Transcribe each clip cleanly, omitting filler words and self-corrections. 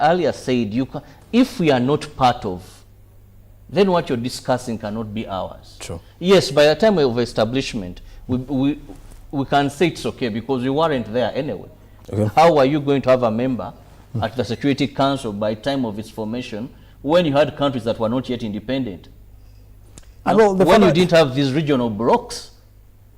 earlier said, if we are not part of, then what you're discussing cannot be ours. True. Yes, by the time of establishment, we can say it's okay because we weren't there anyway. Okay. How are you going to have a member at the Security Council by time of its formation when you had countries that were not yet independent? When you didn't have these regional blocks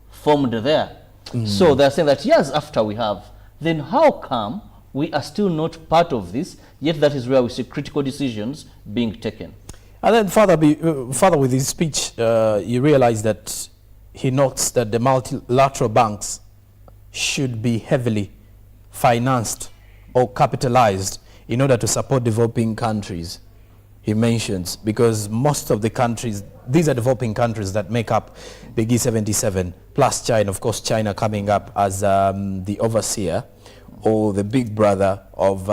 formed there. So they're saying that, yes, after we have, then how come we are still not part of this, yet that is where we see critical decisions being taken? And then further with his speech, you realize that he notes that the multilateral banks should be heavily financed or capitalized in order to support developing countries, he mentions, because most of the countries, these are developing countries that make up the G77, plus China, of course, China coming up as the overseer or the big brother of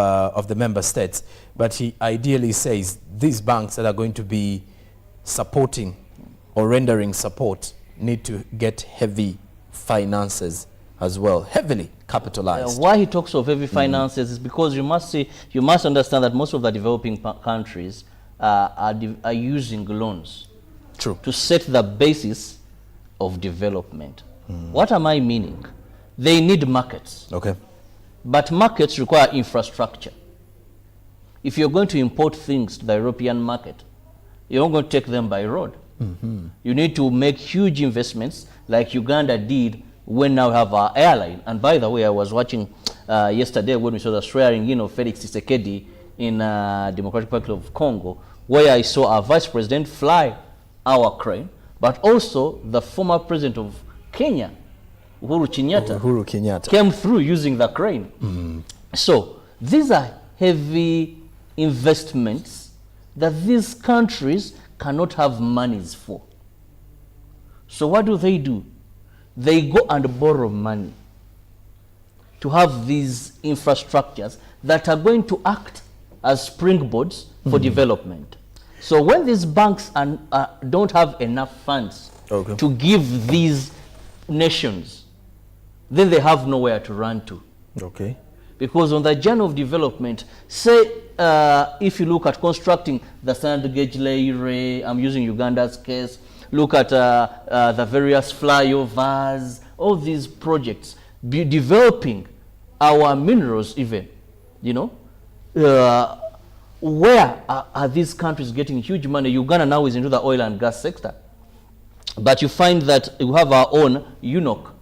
the member states. But he ideally says these banks that are going to be supporting or rendering support need to get heavy finances as well, heavily capitalized. Why he talks of heavy finances is because you must understand that most of the developing countries are using loans. True. To set the basis of development. What am I meaning? They need markets. Okay. But markets require infrastructure. If you're going to import things to the European market, you're not going to take them by road. You need to make huge investments like Uganda did when now we have our airline. And by the way, I was watching yesterday when we saw the swearing in of Felix Tshisekedi in Democratic Republic of Congo, where I saw our vice president fly our crane, but also the former president of Kenya, Uhuru Kenyatta, came through using the crane. So these are heavy investments that these countries cannot have monies for. So what do? They go and borrow money to have these infrastructures that are going to act as springboards for development. So when these banks don't have enough funds to give these nations, then they have nowhere to run to. Okay. Because on the journey of development, say if you look at constructing the standard gauge railway, I'm using Uganda's case, look at the various flyovers, all these projects, developing our minerals even, you know, where are these countries getting huge money? Uganda now is into the oil and gas sector. But you find that we have our own UNOC,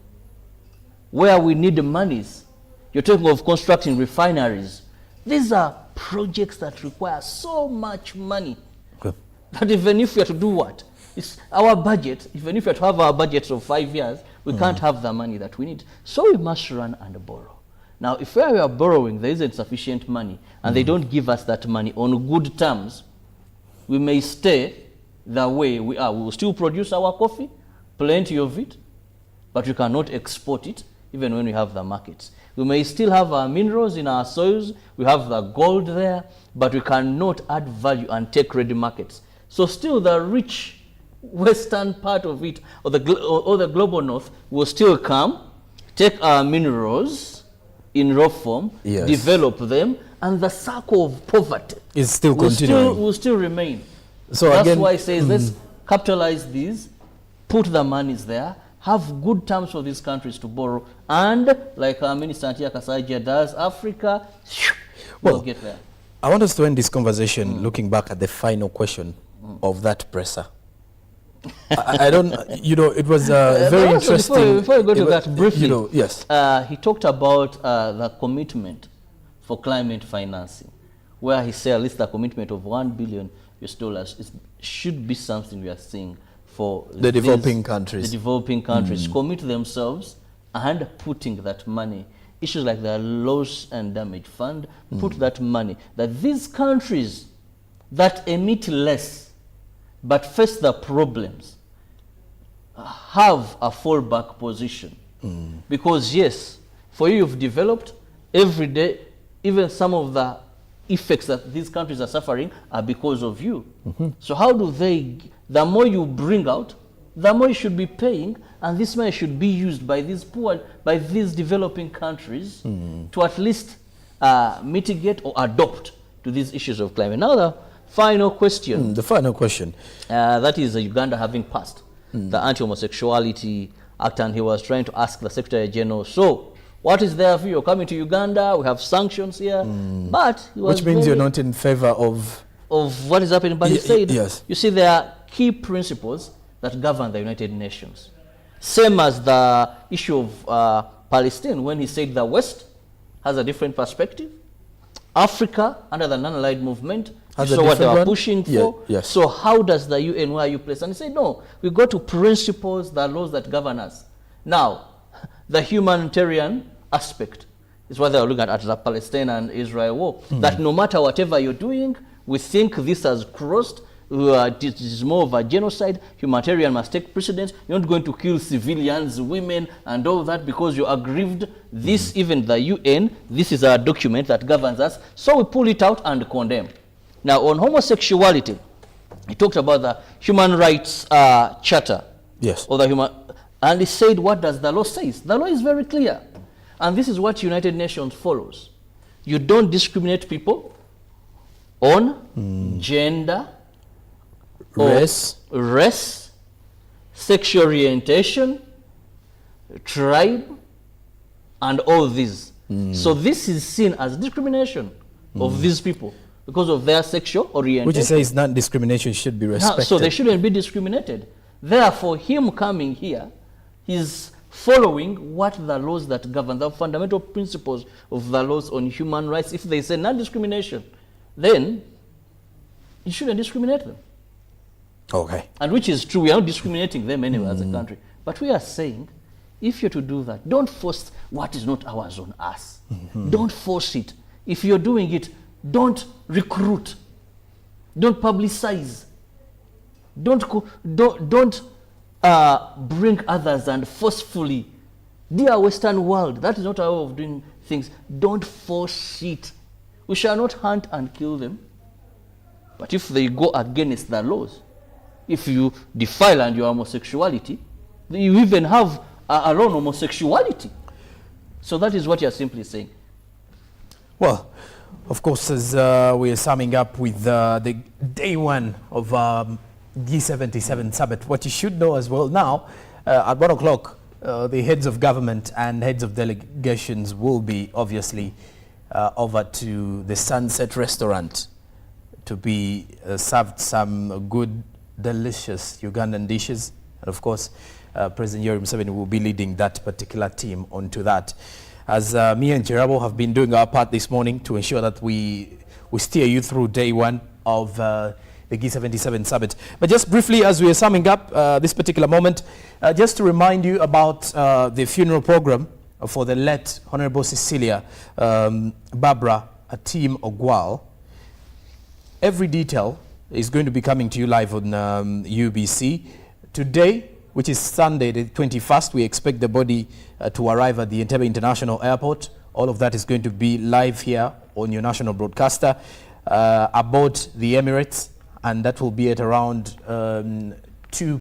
where we need the monies. You're talking of constructing refineries. These are projects that require so much money. Okay. That even if we are to do what? It's our budget, even if we are to have our budget of 5 years, we can't have the money that we need. So we must run and borrow. Now, if where we are borrowing, there isn't sufficient money, and they don't give us that money on good terms, we may stay the way we are. We will still produce our coffee, plenty of it, but we cannot export it, even when we have the markets. We may still have our minerals in our soils, we have the gold there, but we cannot add value and take ready markets. So still the rich western part of it, or the global north, will still come, take our minerals in raw form, develop them, and the circle of poverty is still continuing. Will still remain. So that's again, why it says let's capitalize these, put the monies there, have good terms for these countries to borrow, and like our Minister Antia Kasaija does, Africa, we'll get there. I want us to end this conversation looking back at the final question of that presser. I don't, you know, it was very interesting. Before we go to that briefly, you know, yes. He talked about the commitment for climate financing, where he said at least the commitment of $1 billion should be something we are seeing for the developing countries. The developing countries commit themselves and putting that money. Issues like the loss and damage fund, put that money, that these countries that emit less but face the problems have a fallback position. Because yes, for you've developed every day, even some of the effects that these countries are suffering are because of you. So how do they, the more you bring out, the more you should be paying, and this money should be used by these by these developing countries to at least mitigate or adopt to these issues of climate. Now the final question. The final question. That is Uganda having passed the Anti-Homosexuality Act, and he was trying to ask the Secretary General, so what is there for you? You're coming to Uganda, we have sanctions here. But he was Which means you're not in favor of what is happening. But he said, yes. you see, there are key principles that govern the United Nations. Same as the issue of Palestine, when he said the West has a different perspective. Africa, under the non-aligned movement, you saw what they were pushing for. Yeah, yes. So how does the UN, where you place? And he said, no, we go to principles, the laws that govern us. Now, the humanitarian aspect is what they are looking at the Palestine and Israel war. That no matter whatever you're doing, we think this has crossed. It is more of a genocide. Humanitarian must take precedence. You're not going to kill civilians, women, and all that because you're aggrieved. This, even the UN, this is a document that governs us. So we pull it out and condemn. Now, on homosexuality, he talked about the Human Rights Charter. Yes. Or the human, and he said, what does the law say? The law is very clear. And this is what United Nations follows. You don't discriminate people on gender, race, sexual orientation, tribe, and all these. So this is seen as discrimination of these people because of their sexual orientation. Which says non-discrimination should be respected. So they shouldn't be discriminated. Therefore, him coming here, he's following what the laws that govern, the fundamental principles of the laws on human rights. If they say non-discrimination, then you shouldn't discriminate them. Okay. And which is true. We are not discriminating them anyway as a country. But we are saying, if you're to do that, don't force what is not ours on us. Don't force it. If you're doing it, don't recruit. Don't publicize. Don't bring others and forcefully. Dear Western world, that is not our way of doing things. Don't force it. We shall not hunt and kill them. But if they go against the laws, if you defile and your homosexuality, you even have a law on homosexuality. So that is what you're simply saying. Well, of course, as we are summing up with the day one of G77 summit, what you should know as well now, at 1 o'clock, the heads of government and heads of delegations will be obviously over to the Sunset Restaurant to be served some good, delicious Ugandan dishes. And of course, President Yoweri Museveni will be leading that particular team onto that. As me and Jerabo have been doing our part this morning to ensure that we steer you through day one of the G77 summit. But just briefly, as we are summing up this particular moment, just to remind you about the funeral program for the late Honorable Cecilia Barbara Atim Ogwal. Every detail is going to be coming to you live on UBC. Today, which is Sunday the 21st, we expect the body to arrive at the Entebbe International Airport. All of that is going to be live here on your national broadcaster aboard the Emirates, and that will be at around 2